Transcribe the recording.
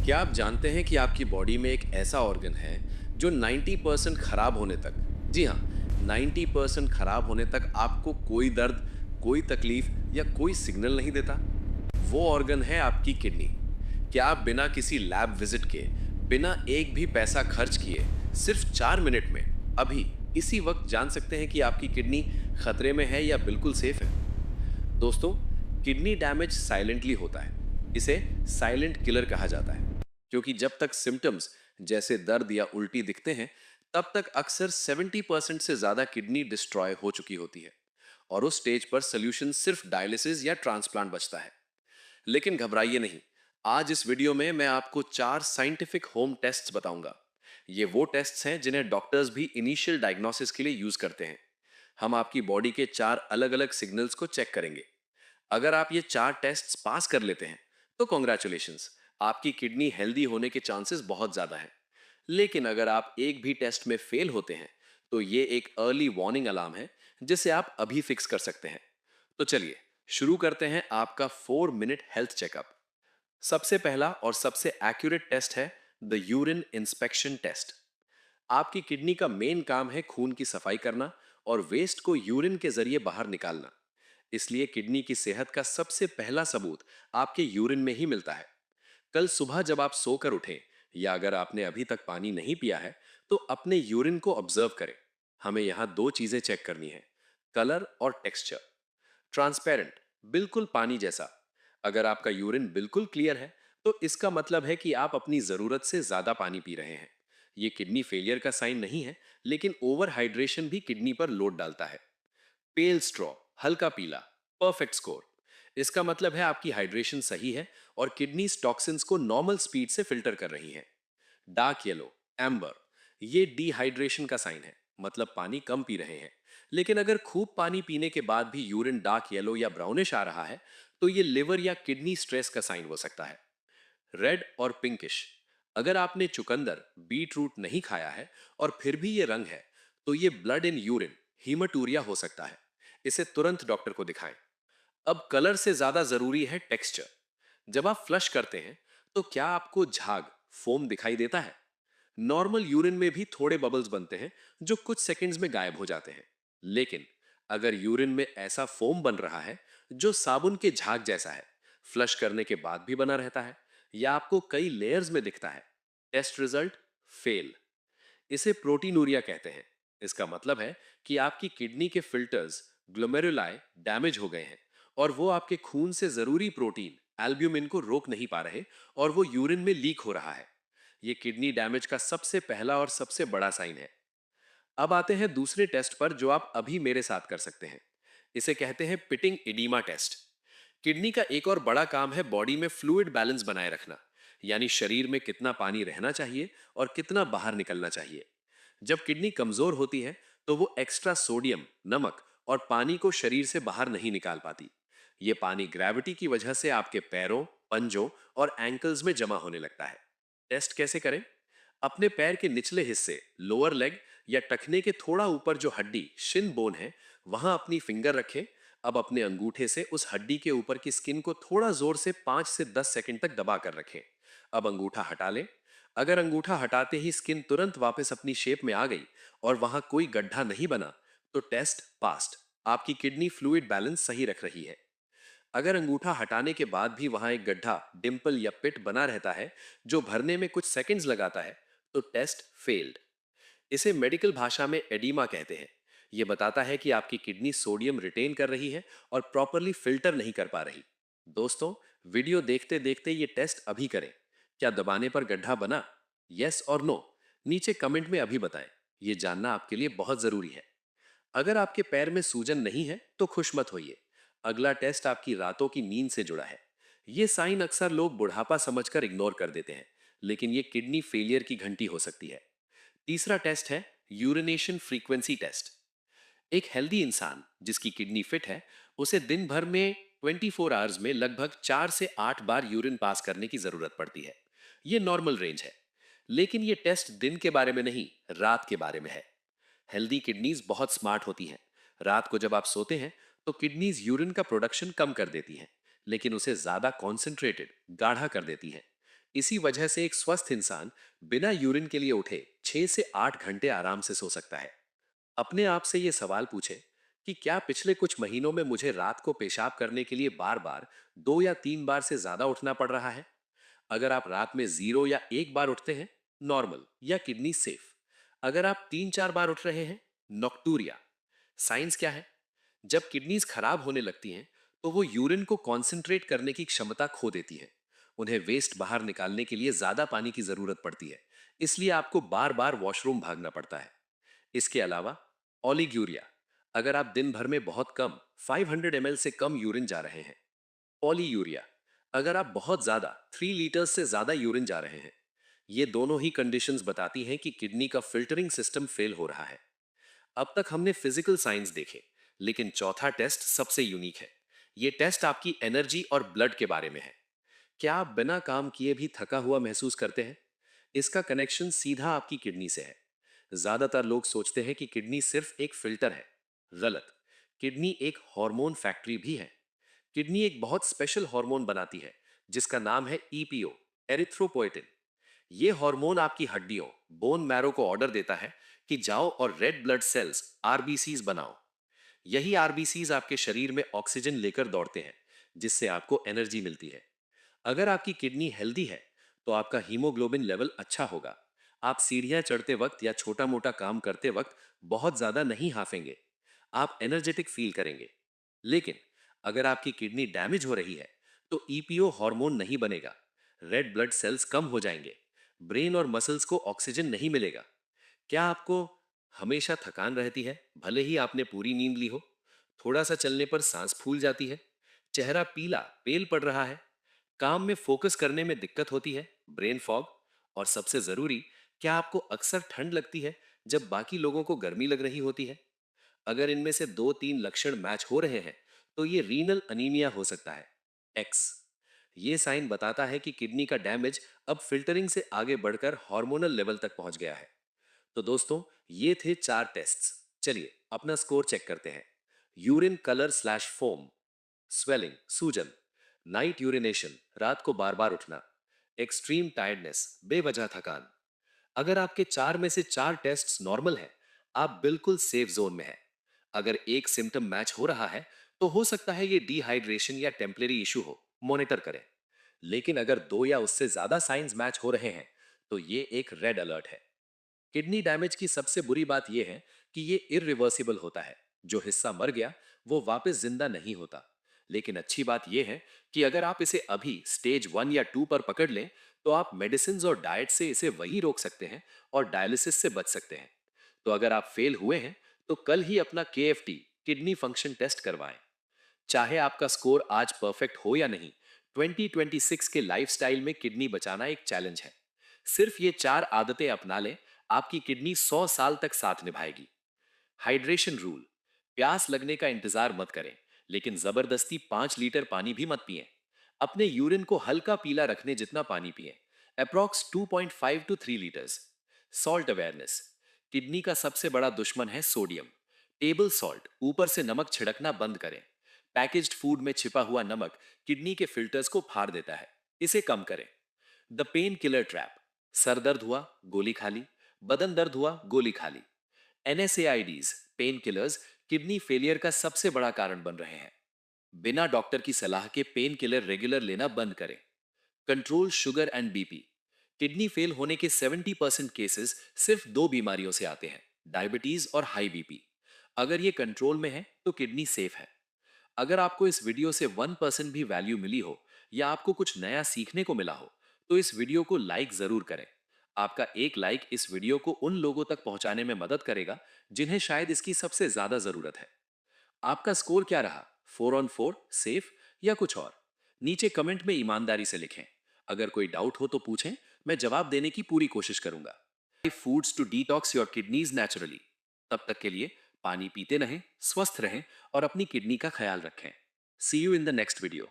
क्या आप जानते हैं कि आपकी बॉडी में एक ऐसा ऑर्गन है जो 90% खराब होने तक, जी हाँ, 90% खराब होने तक आपको कोई दर्द, कोई तकलीफ या कोई सिग्नल नहीं देता? वो ऑर्गन है आपकी किडनी। क्या आप बिना किसी लैब विजिट के, बिना एक भी पैसा खर्च किए, सिर्फ 4 मिनट में, अभी इसी वक्त जान सकते हैं कि आपकी किडनी खतरे में है या बिल्कुल सेफ है? दोस्तों, किडनी डैमेज साइलेंटली होता है। इसे साइलेंट किलर कहा जाता है, क्योंकि जब तक सिम्टम्स जैसे दर्द या उल्टी दिखते हैं, तब तक अक्सर 70% से ज्यादा किडनी डिस्ट्रॉय हो चुकी होती है और उस स्टेज पर सोल्यूशन सिर्फ डायलिसिस या ट्रांसप्लांट बचता है। लेकिन घबराइए नहीं। आज इस वीडियो में मैं आपको 4 साइंटिफिक होम टेस्ट्स बताऊंगा। ये वो टेस्ट्स हैं जिन्हें डॉक्टर्स भी इनिशियल डायग्नोसिस के लिए यूज करते हैं। हम आपकी बॉडी के 4 अलग-अलग सिग्नल्स को चेक करेंगे। अगर आप ये 4 टेस्ट्स पास कर लेते हैं, तो कॉन्ग्रेचुलेशंस, आपकी किडनी हेल्दी होने के चांसेस बहुत ज्यादा हैं। लेकिन अगर आप एक भी टेस्ट में फेल होते हैं, तो ये एक अर्ली वार्निंग अलार्म है, जिसे आप अभी फिक्स कर सकते हैं। तो चलिए शुरू करते हैं आपका 4 मिनट हेल्थ चेकअप। सबसे पहला और सबसे एक्यूरेट टेस्ट है द यूरिन इंस्पेक्शन टेस्ट। आपकी किडनी का मेन काम है खून की सफाई करना और वेस्ट को यूरिन के जरिए बाहर निकालना। इसलिए किडनी की सेहत का सबसे पहला सबूत आपके यूरिन में ही मिलता है। कल सुबह जब आप सोकर उठें या अगर आपने अभी तक पानी नहीं पिया है, तो अपने यूरिन को ऑब्जर्व करें। हमें यहां दो चीजें चेक करनी है, कलर और टेक्सचर। ट्रांसपेरेंट, बिल्कुल पानी जैसा। अगर आपका यूरिन बिल्कुल क्लियर है, तो इसका मतलब है कि आप अपनी जरूरत से ज्यादा पानी पी रहे हैं। ये किडनी फेलियर का साइन नहीं है, लेकिन ओवर हाइड्रेशन भी किडनी पर लोड डालता है। पेल स्ट्रॉ, हल्का पीला, परफेक्ट स्कोर। इसका मतलब है आपकी हाइड्रेशन सही है और किडनीज टॉक्सिन्स को नॉर्मल स्पीड से फिल्टर कर रही हैं। डार्क येलो, एम्बर, ये डिहाइड्रेशन का साइन है, मतलब पानी कम पी रहे हैं। लेकिन अगर खूब पानी पीने के बाद भी यूरिन डार्क येलो या ब्राउनिश आ रहा है, तो ये लिवर या किडनी स्ट्रेस का साइन हो सकता है। रेड और पिंकिश, अगर आपने चुकंदर, बीट रूट नहीं खाया है और फिर भी ये रंग है, तो ये ब्लड इन यूरिन, हीमाटूरिया हो सकता है। इसे तुरंत डॉक्टर को दिखाएं। अब कलर से ज्यादा जरूरी है टेक्सचर। जब आप फ्लश करते हैं, तो क्या आपको झाग, फोम दिखाई देता है? नॉर्मल यूरिन में भी थोड़े बबल्स बनते हैं, जो कुछ सेकंड्स में गायब हो जाते हैं। लेकिन अगर यूरिन में ऐसा फोम बन रहा है जो साबुन के झाग जैसा है, फ्लश करने के बाद भी बना रहता है, या आपको कई लेयर्स में दिखता है, टेस्ट रिजल्ट फेल। इसे प्रोटीनूरिया कहते हैं। इसका मतलब है कि आपकी किडनी के फिल्टर्स, ग्लोमेरुलाई, डैमेज हो गए हैं और वो आपके खून से जरूरी प्रोटीन एल्ब्यूमिन को रोक नहीं पा रहे और वो यूरिन में लीक हो रहा है। ये किडनी डैमेज का सबसे पहला और सबसे बड़ा साइन है। अब आते हैं दूसरे टेस्ट पर जो आप अभी मेरे साथ कर सकते हैं। इसे कहते हैं पिटिंग इडीमा टेस्ट। किडनी का एक और बड़ा काम है बॉडी में फ्लूइड बैलेंस बनाए रखना, यानी शरीर में कितना पानी रहना चाहिए और कितना बाहर निकलना चाहिए। जब किडनी कमजोर होती है, तो वो एक्स्ट्रा सोडियम, नमक और पानी को शरीर से बाहर नहीं निकाल पाती। ये पानी ग्रेविटी की वजह से आपके पैरों, पंजों और एंकल्स में जमा होने लगता है। टेस्ट कैसे करें? अपने पैर के निचले हिस्से, लोअर लेग या टखने के थोड़ा ऊपर जो हड्डी शिन बोन है, वहां अपनी फिंगर रखें। अब अपने अंगूठे से उस हड्डी के ऊपर की स्किन को थोड़ा जोर से 5 से 10 सेकंड तक दबा कर रखें। अब अंगूठा हटा लें। अगर अंगूठा हटाते ही स्किन तुरंत वापस अपनी शेप में आ गई और वहां कोई गड्ढा नहीं बना, तो टेस्ट पास्ड। आपकी किडनी फ्लूइड बैलेंस सही रख रही है। अगर अंगूठा हटाने के बाद भी वहां एक गड्ढा, डिंपल या पिट बना रहता है जो भरने में कुछ सेकंड्स लगाता है, तो टेस्ट फेल्ड। इसे मेडिकल भाषा में एडीमा कहते हैं। यह बताता है कि आपकी किडनी सोडियम रिटेन कर रही है और प्रॉपरली फिल्टर नहीं कर पा रही। दोस्तों, वीडियो देखते देखते ये टेस्ट अभी करें। क्या दबाने पर गड्ढा बना? यस और नो नीचे कमेंट में अभी बताएं। यह जानना आपके लिए बहुत जरूरी है। अगर आपके पैर में सूजन नहीं है, तो खुश मत होइए। अगला टेस्ट आपकी रातों की नींद से जुड़ा है। ये साइन अक्सर लोग बुढ़ापा समझकर इग्नोर कर देते हैं, लेकिन ये किडनी फेलियर की घंटी हो सकती है। तीसरा टेस्ट है यूरिनेशन फ्रीक्वेंसी टेस्ट। एक हेल्दी इंसान जिसकी किडनी फिट है, उसे दिन भर में 24 आवर्स में लगभग 4 से 8 बार यूरिन पास करने की जरूरत पड़ती है। यह नॉर्मल रेंज है। लेकिन यह टेस्ट दिन के बारे में नहीं, रात के बारे में है। हेल्दी किडनीज बहुत स्मार्ट होती हैं। रात को जब आप सोते हैं, तो किडनीज यूरिन का प्रोडक्शन कम कर देती हैं, लेकिन उसे ज्यादा कॉन्सेंट्रेटेड, गाढ़ा कर देती हैं। इसी वजह से एक स्वस्थ इंसान बिना यूरिन के लिए उठे 6 से 8 घंटे आराम से सो सकता है। अपने आप से ये सवाल पूछें कि क्या पिछले कुछ महीनों में मुझे रात को पेशाब करने के लिए बार बार 2 या 3 बार से ज्यादा उठना पड़ रहा है। अगर आप रात में 0 या 1 बार उठते हैं, नॉर्मल या किडनी सेफ। अगर आप 3 4 बार उठ रहे हैं, नॉक्टूरिया। साइंस क्या है? जब किडनीज खराब होने लगती हैं तो वो यूरिन को कॉन्सेंट्रेट करने की क्षमता खो देती हैं। उन्हें वेस्ट बाहर निकालने के लिए ज्यादा पानी की जरूरत पड़ती है। इसलिए आपको बार बार वॉशरूम भागना पड़ता है। इसके अलावा ओलिग्यूरिया। अगर आप दिन भर में बहुत कम 500 ml से कम यूरिन जा रहे हैं। पॉलीयूरिया। अगर आप बहुत ज्यादा 3 लीटर से ज्यादा यूरिन जा रहे हैं। ये दोनों ही कंडीशंस बताती हैं कि किडनी का फिल्टरिंग सिस्टम फेल हो रहा है। अब तक हमने फिजिकल साइंस देखे, लेकिन चौथा टेस्ट सबसे यूनिक है। ये टेस्ट आपकी एनर्जी और ब्लड के बारे में है। क्या आप बिना काम किए भी थका हुआ महसूस करते हैं? इसका कनेक्शन सीधा आपकी किडनी से है। ज्यादातर लोग सोचते हैं कि किडनी सिर्फ एक फिल्टर है। गलत। किडनी एक हार्मोन फैक्ट्री भी है। किडनी एक बहुत स्पेशल हार्मोन बनाती है जिसका नाम है ईपीओ, एरिथ्रोपोएटिन। ये हार्मोन आपकी हड्डियों, बोन मैरो को ऑर्डर देता है कि जाओ और रेड ब्लड सेल्स, आरबीसीज बनाओ। यही आरबीसीज आपके शरीर में ऑक्सीजन लेकर दौड़ते हैं, जिससे आपको एनर्जी मिलती है। अगर आपकी किडनी हेल्दी है तो आपका हीमोग्लोबिन लेवल अच्छा होगा। आप सीढ़ियां चढ़ते वक्त या छोटा मोटा काम करते वक्त बहुत ज्यादा नहीं हाफेंगे। आप एनर्जेटिक फील करेंगे। लेकिन अगर आपकी किडनी डैमेज हो रही है तो ईपीओ हार्मोन नहीं बनेगा। रेड ब्लड सेल्स कम हो जाएंगे। ब्रेन और मसल्स को ऑक्सीजन नहीं मिलेगा। क्या आपको हमेशा थकान रहती है भले ही आपने पूरी नींद ली हो? थोड़ा सा चलने पर सांस फूल जाती है? चेहरा पीला पेल पड़ रहा है? काम में फोकस करने में दिक्कत होती है, ब्रेन फॉग? और सबसे जरूरी, क्या आपको अक्सर ठंड लगती है जब बाकी लोगों को गर्मी लग रही होती है? अगर इनमें से 2 3 लक्षण मैच हो रहे हैं तो ये रीनल अनीमिया हो सकता है। एक्स। ये साइन बताता है कि किडनी का डैमेज अब फिल्टरिंग से आगे बढ़कर हार्मोनल लेवल तक पहुंच गया है। तो दोस्तों, ये थे 4 टेस्ट्स। चलिए अपना स्कोर चेक करते हैं। Urine colour slash foam, swelling सूजन, नाइट यूरिनेशन रात को बार बार उठना, एक्सट्रीम टायर्डनेस बेवजह थकान। अगर आपके 4 में से 4 टेस्ट्स नॉर्मल हैं, आप बिल्कुल सेफ जोन में हैं। अगर एक सिम्टम मैच हो रहा है तो हो सकता है ये डिहाइड्रेशन या टेम्परेरी इशू हो, मॉनिटर करें। लेकिन अगर 2 या उससे ज्यादा साइंस मैच हो रहे हैं तो ये एक रेड अलर्ट है। किडनी डैमेज की सबसे बुरी बात यह है कि ये इरिवर्सिबल होता है। जो हिस्सा मर गया वो वापस जिंदा नहीं होता। लेकिन अच्छी बात यह है कि अगर आप इसे अभी स्टेज 1 या 2 पर पकड़ लें तो आप मेडिसिन और डाइट से इसे वही रोक सकते हैं और डायलिसिस से बच सकते हैं। तो अगर आप फेल हुए हैं तो कल ही अपना केएफटी, किडनी फंक्शन टेस्ट करवाएं। चाहे आपका स्कोर आज परफेक्ट हो या नहीं, 2026 के लाइफस्टाइल में किडनी बचाना एक चैलेंज है। सिर्फ ये 4 आदतें अपना लें, आपकी किडनी 100 साल तक साथ निभाएगी। Hydration rule. प्यास लगने का इंतजार मत करें, लेकिन जबरदस्ती 5 लीटर पानी भी मत पिएं। अपने यूरिन को हल्का पीला रखने जितना पानी पिएं, approx 2.5 to 3 litres. Salt awareness. Kidney का सबसे बड़ा दुश्मन है सोडियम। टेबल सॉल्ट, ऊपर से नमक छिड़कना बंद करें। पैकेज्ड फूड में छिपा हुआ नमक किडनी के फिल्टर्स को फाड़ देता है, इसे कम करें। The pain killer trap. Sir दर्द हुआ, गोली खा ली। बदन दर्द हुआ, गोली खा ली। NSAIDs, pain killers, kidney failure का सबसे बड़ा कारण बन रहे हैं। बिना डॉक्टर की सलाह के पेन किलर रेगुलर लेना बंद करें। Control sugar and BP. Kidney fail होने के 70% केसेस सिर्फ 2 बीमारियों से आते हैं, डायबिटीज और हाई बीपी। अगर ये कंट्रोल में है तो किडनी सेफ है। अगर आपको इस वीडियो से 1% भी वैल्यू मिली हो या आपको कुछ नया सीखने को मिला हो तो इस वीडियो को लाइक जरूर करें। आपका एक लाइक इस वीडियो को उन लोगों तक पहुंचाने में मदद करेगा जिन्हें शायद इसकी सबसे ज्यादा जरूरत है। आपका स्कोर क्या रहा? 4 on 4, सेफ या कुछ और? नीचे कमेंट में ईमानदारी से लिखें। अगर कोई डाउट हो तो पूछें, मैं जवाब देने की पूरी कोशिश करूंगा। Foods to detox your kidneys naturally. तब तक के लिए पानी पीते रहें, स्वस्थ रहें और अपनी किडनी का ख्याल रखें। See you in the next video.